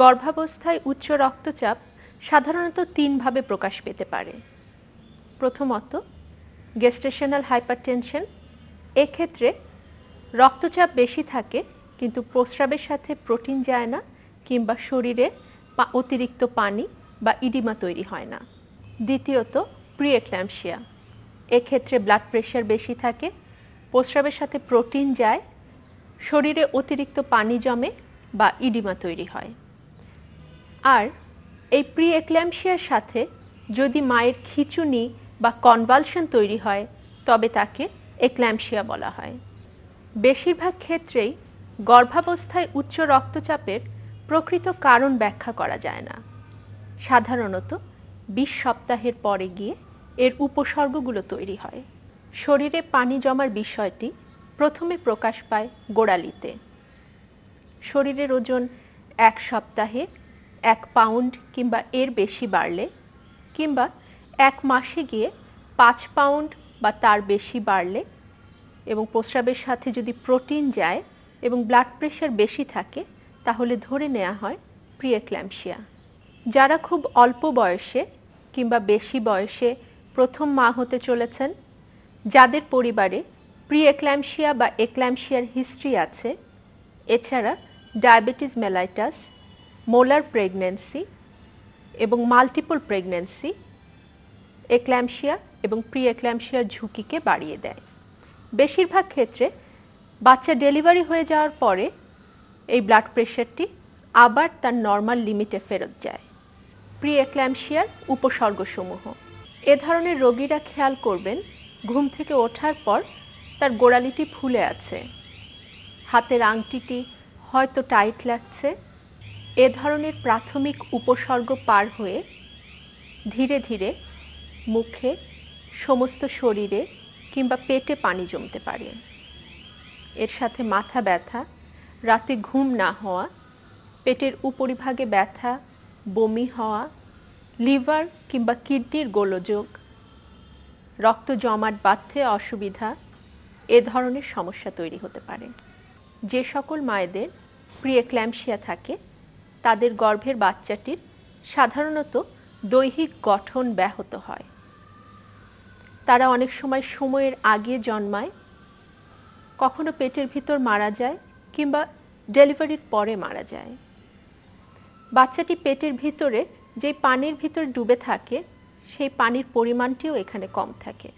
গর্ভাবস্থায় উচ্চ রক্তচাপ সাধারণত তিনভাবে প্রকাশ পেতে পারে। প্রথমত, গেস্টেশনাল হাইপারটেনশন। এক্ষেত্রে রক্তচাপ বেশি থাকে কিন্তু প্রস্রাবের সাথে প্রোটিন যায় না কিংবা শরীরে অতিরিক্ত পানি বা ইডিমা তৈরি হয় না। দ্বিতীয়ত, প্রিএক্ল্যাম্পসিয়া। এক্ষেত্রে ব্লাড প্রেশার বেশি থাকে, প্রস্রাবের সাথে প্রোটিন যায়, শরীরে অতিরিক্ত পানি জমে বা ইডিমা তৈরি হয়। আর এই প্রিএক্ল্যাম্পসিয়ার সাথে যদি মায়ের খিঁচুনি বা কনভালশন তৈরি হয় তবে তাকে এক্ল্যাম্পসিয়া বলা হয়। বেশিরভাগ ক্ষেত্রেই গর্ভাবস্থায় উচ্চ রক্তচাপের প্রকৃত কারণ ব্যাখ্যা করা যায় না। সাধারণত 20 সপ্তাহের পরে গিয়ে এর উপসর্গগুলো তৈরি হয়। শরীরে পানি জমার বিষয়টি প্রথমে প্রকাশ পায় গোড়ালিতে। শরীরের ওজন 1 সপ্তাহে 1 পাউন্ড কিংবা এর বেশি বাড়লে কিংবা 1 মাসে গিয়ে 5 পাউন্ড বা তার বেশি বাড়লে এবং প্রস্রাবের সাথে যদি প্রোটিন যায় এবং ব্লাড প্রেশার বেশি থাকে তাহলে ধরে নেওয়া হয় প্রিএক্ল্যাম্পসিয়া। যারা খুব অল্প বয়সে কিংবা বেশি বয়সে প্রথম মা হতে চলেছেন, যাদের পরিবারে প্রিএক্ল্যাম্পসিয়া বা এক্ল্যাম্পসিয়ার হিস্ট্রি আছে, এছাড়া ডায়াবেটিস মেলাইটাস, মোলার প্রেগন্যান্সি এবং মাল্টিপল প্রেগন্যান্সি এক্ল্যাম্পসিয়া এবং প্রিএক্ল্যাম্পসিয়ার ঝুঁকিকে বাড়িয়ে দেয়। বেশিরভাগ ক্ষেত্রে বাচ্চা ডেলিভারি হয়ে যাওয়ার পরে এই ব্লাড প্রেশারটি আবার তার নর্মাল লিমিটে ফেরত যায়। প্রিএক্ল্যাম্পসিয়ার উপসর্গসমূহ: এ ধরনের রোগীরা খেয়াল করবেন ঘুম থেকে ওঠার পর তার গোড়ালিটি ফুলে আছে, হাতের আংটিটি হয়তো টাইট লাগছে। এ ধরনের প্রাথমিক উপসর্গ পার হয়ে ধীরে ধীরে মুখে, সমস্ত শরীরে কিংবা পেটে পানি জমতে পারে। এর সাথে মাথা ব্যথা, রাতে ঘুম না হওয়া, পেটের উপরিভাগে ব্যথা, বমি হওয়া, লিভার কিংবা কিডনির গোলযোগ, রক্ত জমাট বাঁধতে অসুবিধা, এ ধরনের সমস্যা তৈরি হতে পারে। যে সকল মায়েদের প্রিএক্ল্যাম্পসিয়া থাকে তাদের গর্ভের বাচ্চাটির সাধারণত দৈহিক গঠন ব্যাহত হয়। তারা অনেক সময় সময়ের আগে জন্মায়, কখনো পেটের ভিতর মারা যায় কিংবা ডেলিভারির পরে মারা যায়। বাচ্চাটি পেটের ভিতরে যে পানির ভিতর ডুবে থাকে সেই পানির পরিমাণটিও এখানে কম থাকে।